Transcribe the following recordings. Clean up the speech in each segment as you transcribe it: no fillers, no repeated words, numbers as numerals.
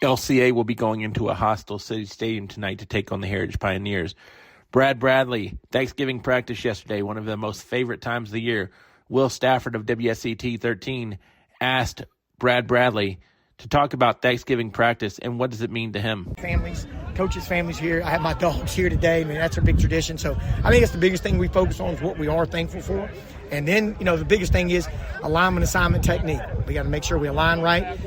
LCA will be going into a hostile city stadium tonight to take on the Heritage Pioneers. Brad Bradley, Thanksgiving practice yesterday, one of the most favorite times of the year. Will Stafford of WSET 13 asked Brad Bradley to talk about Thanksgiving practice and what does it mean to him. Families, coaches' families here. I have my dogs here today. I mean, that's a big tradition. So I think that's the biggest thing we focus on is what we are thankful for. And then, the biggest thing is alignment, assignment, technique. We got to make sure we align right.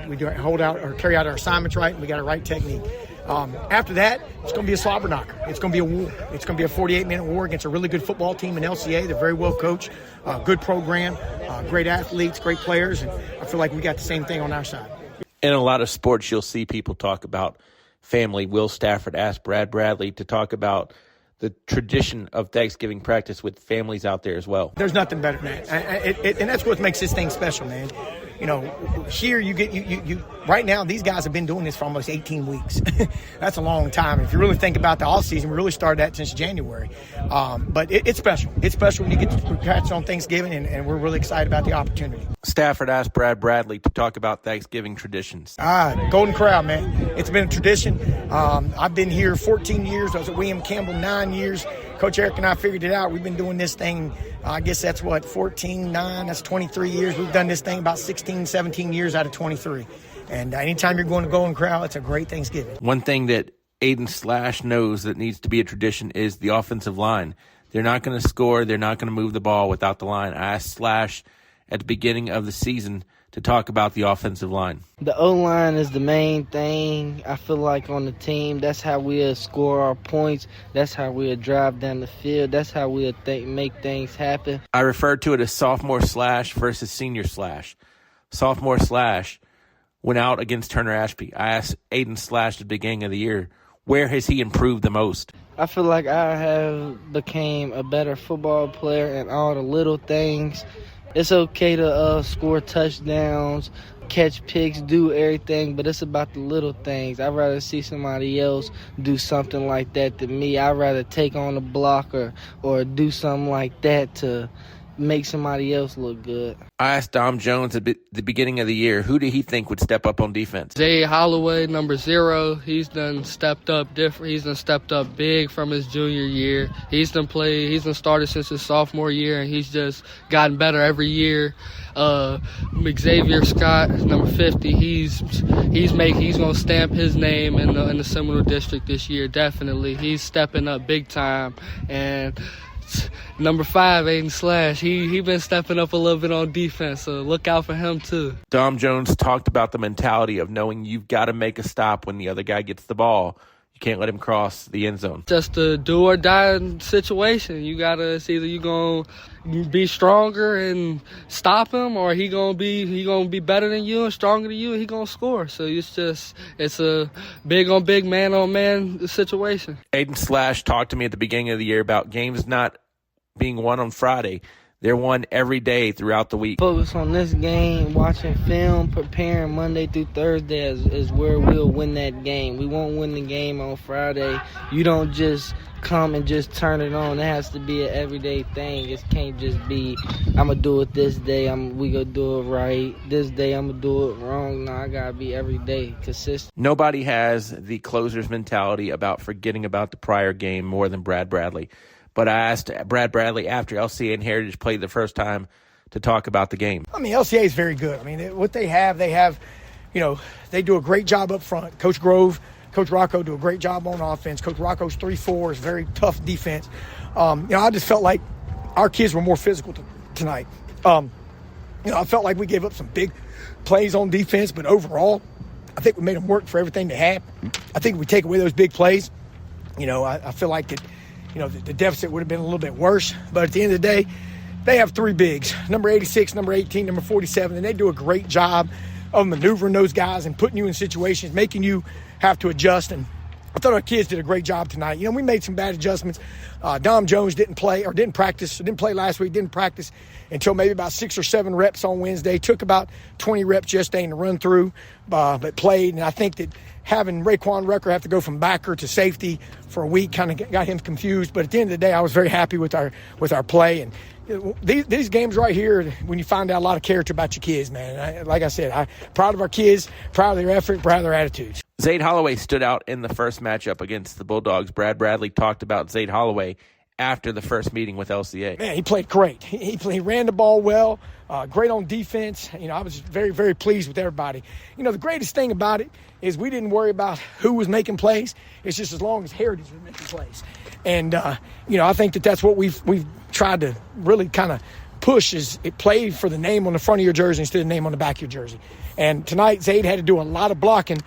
We do hold out or carry out our assignments right, and we got a right technique. After that, it's going to be a slobber knocker. It's going to be a war. It's going to be a 48-minute war against a really good football team in LCA. They're very well coached, good program, great athletes, great players, and I feel like we got the same thing on our side. In a lot of sports, you'll see people talk about family. Will Stafford asked Brad Bradley to talk about the tradition of Thanksgiving practice with families out there as well. There's nothing better than that. And that's what makes this thing special, man. Here you get you right now, these guys have been doing this for almost 18 weeks. That's a long time. If you really think about the off season, we really started that since January. But it's special. It's special when you get to catch on Thanksgiving, and we're really excited about the opportunity. Stafford asked Brad Bradley to talk about Thanksgiving traditions. Golden Corral, man. It's been a tradition. I've been here 14 years. I was at William Campbell 9 years. Coach Eric and I figured it out. We've been doing this thing, I guess that's 14, 9, that's 23 years. We've done this thing about 16, 17 years out of 23. And anytime you're going to Golden Corral, it's a great Thanksgiving. One thing that Ayden Slash knows that needs to be a tradition is the offensive line. They're not going to score. They're not going to move the ball without the line. I asked Slash at the beginning of the season to talk about the offensive line. The O-line is the main thing, I feel like, on the team. That's how we'll score our points. That's how we'll drive down the field. That's how we'll make things happen. I referred to it as sophomore Slash versus senior Slash. Sophomore Slash went out against Turner Ashby. I asked Ayden Slash at the beginning of the year, where has he improved the most? I feel like I have became a better football player in all the little things. It's okay to score touchdowns, catch picks, do everything, but it's about the little things. I'd rather see somebody else do something like that than me. I'd rather take on a block or do something like that to make somebody else look good. I asked Dom Jones at the beginning of the year, who did he think would step up on defense? Zay Holloway, number 0, he's done stepped up different. He's done stepped up big from his junior year. He's done started since his sophomore year, and he's just gotten better every year. Xavier Scott, number 50, he's gonna stamp his name in the Seminole District this year. Definitely, he's stepping up big time. And number 5, Ayden Slash, he been stepping up a little bit on defense, so look out for him too. Dom Jones talked about the mentality of knowing you've got to make a stop when the other guy gets the ball. You can't let him cross the end zone. Just a do or die situation. You gotta, it's either you gonna be stronger and stop him, or he gonna be better than you and stronger than you, and he gonna score. So it's a big on big, man on man situation. Ayden Slash talked to me at the beginning of the year about games not being won on Friday. They're won every day throughout the week. Focus on this game, watching film, preparing Monday through Thursday is where we'll win that game. We won't win the game on Friday. You don't just come and just turn it on. It has to be an everyday thing. It can't just be, I'm going to do it this day, we going to do it right. This day, I'm going to do it wrong. No, I got to be every day consistent. Nobody has the closer's mentality about forgetting about the prior game more than Brad Bradley. But I asked Brad Bradley after LCA and Heritage played the first time to talk about the game. I mean, LCA is very good. I mean, what they have, they do a great job up front. Coach Grove, Coach Rocco do a great job on offense. Coach Rocco's 3-4 is very tough defense. I just felt like our kids were more physical tonight. I felt like we gave up some big plays on defense, but overall, I think we made them work for everything they had. I think if we take away those big plays, I feel like that. The deficit would have been a little bit worse. But at the end of the day, they have 3 bigs, number 86, number 18, number 47, and they do a great job of maneuvering those guys and putting you in situations, making you have to adjust. And I thought our kids did a great job tonight. We made some bad adjustments. Dom Jones didn't play last week, didn't practice until maybe about 6 or 7 reps on Wednesday. Took about 20 reps yesterday to run through, but played. And I think that having Raekwon Rucker have to go from backer to safety for a week kind of got him confused. But at the end of the day, I was very happy with our play. And these games right here, when you find out a lot of character about your kids, man. Like I said, I'm proud of our kids, proud of their effort, proud of their attitudes. Zayd Holloway stood out in the first matchup against the Bulldogs. Brad Bradley talked about Zayd Holloway after the first meeting with LCA. Man, he played great. He ran the ball well, great on defense. I was very, very pleased with everybody. The greatest thing about it is we didn't worry about who was making plays. It's just as long as Heritage was making plays. And, I think that's what we've tried to really kind of push is it play for the name on the front of your jersey instead of the name on the back of your jersey. And tonight, Zayd had to do a lot of blocking,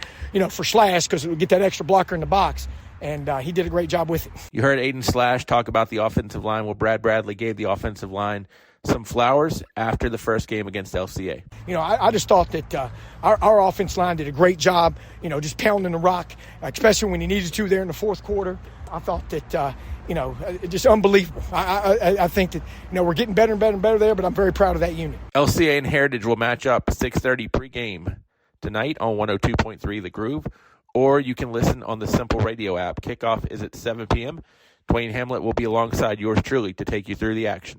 for Slash because it would get that extra blocker in the box. And he did a great job with it. You heard Ayden Slash talk about the offensive line. Well, Brad Bradley gave the offensive line some flowers after the first game against LCA. I just thought that our offense line did a great job, just pounding the rock, especially when he needed to there in the fourth quarter. I thought that, just unbelievable. I think that, we're getting better and better and better there, but I'm very proud of that unit. LCA and Heritage will match up 6:30 pregame tonight on 102.3 The Groove, or you can listen on the Simple Radio app. Kickoff is at 7 p.m. Dwayne Hamlet will be alongside yours truly to take you through the action.